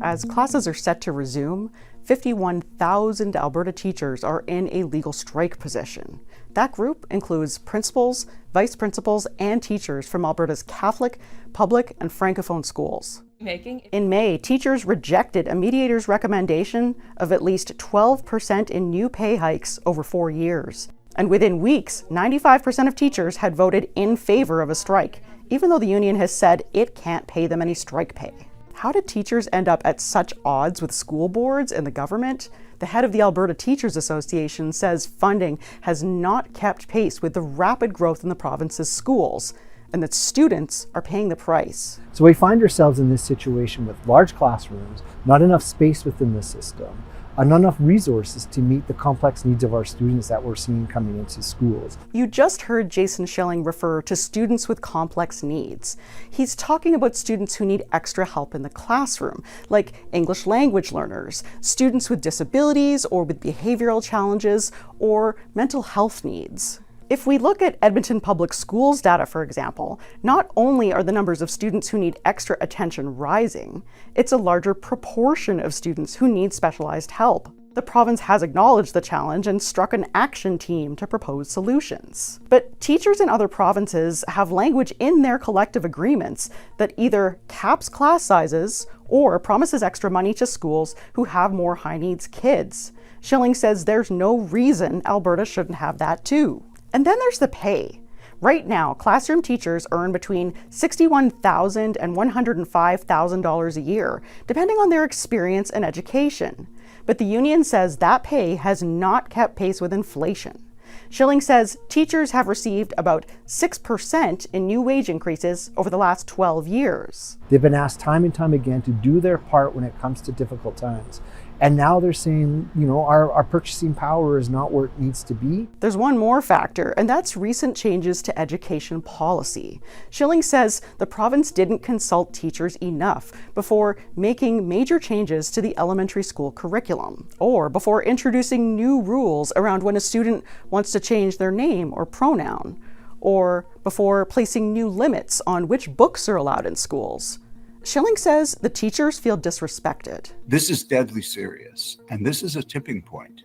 As classes are set to resume, 51,000 Alberta teachers are in a legal strike position. That group includes principals, vice principals, and teachers from Alberta's Catholic, public, and francophone schools. In May, teachers rejected a mediator's recommendation of at least 12% in new pay hikes over 4 years. And within weeks, 95% of teachers had voted in favor of a strike, even though the union has said it can't pay them any strike pay. How did teachers end up at such odds with school boards and the government? The head of the Alberta Teachers Association says funding has not kept pace with the rapid growth in the province's schools, and that students are paying the price. So we find ourselves in this situation with large classrooms, not enough space within the system, and not enough resources to meet the complex needs of our students that we're seeing coming into schools. You just heard Jason Schilling refer to students with complex needs. He's talking about students who need extra help in the classroom, like English language learners, students with disabilities or with behavioral challenges, or mental health needs. If we look at Edmonton Public Schools data, for example, not only are the numbers of students who need extra attention rising, it's a larger proportion of students who need specialized help. The province has acknowledged the challenge and struck an action team to propose solutions. But teachers in other provinces have language in their collective agreements that either caps class sizes or promises extra money to schools who have more high-needs kids. Schilling says there's no reason Alberta shouldn't have that too. And then there's the pay. Right now, classroom teachers earn between $61,000 and $105,000 a year, depending on their experience and education. But the union says that pay has not kept pace with inflation. Schilling says teachers have received about 6% in new wage increases over the last 12 years. They've been asked time and time again to do their part when it comes to difficult times. And now they're saying, our purchasing power is not where it needs to be. There's one more factor, and that's recent changes to education policy. Schilling says the province didn't consult teachers enough before making major changes to the elementary school curriculum, or before introducing new rules around when a student wants to change their name or pronoun, or before placing new limits on which books are allowed in schools. Schilling says the teachers feel disrespected. This is deadly serious, and this is a tipping point.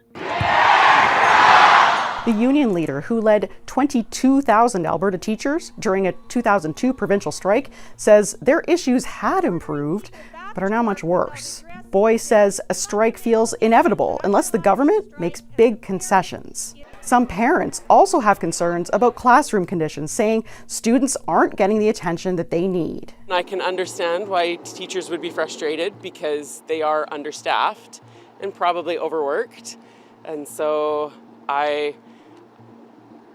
The union leader, who led 22,000 Alberta teachers during a 2002 provincial strike, says their issues had improved, but are now much worse. Boy says a strike feels inevitable unless the government makes big concessions. Some parents also have concerns about classroom conditions, saying students aren't getting the attention that they need. I can understand why teachers would be frustrated because they are understaffed and probably overworked. And so I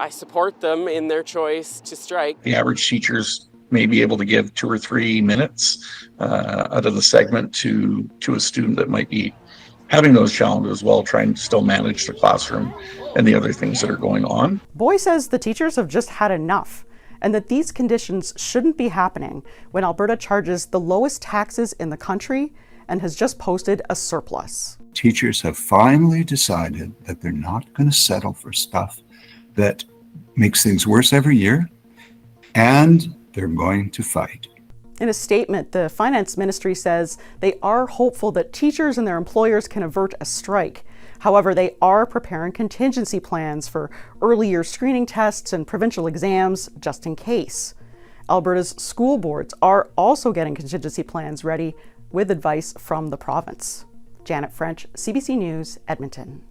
support them in their choice to strike. The average teachers may be able to give 2 or 3 minutes out of the segment to a student that might be having those challenges while trying to still manage the classroom and the other things that are going on. Boy says the teachers have just had enough, and that these conditions shouldn't be happening when Alberta charges the lowest taxes in the country and has just posted a surplus. Teachers have finally decided that they're not going to settle for stuff that makes things worse every year, and they're going to fight. In a statement, the Finance Ministry says they are hopeful that teachers and their employers can avert a strike. However, they are preparing contingency plans for early year screening tests and provincial exams just in case. Alberta's school boards are also getting contingency plans ready with advice from the province. Janet French, CBC News, Edmonton.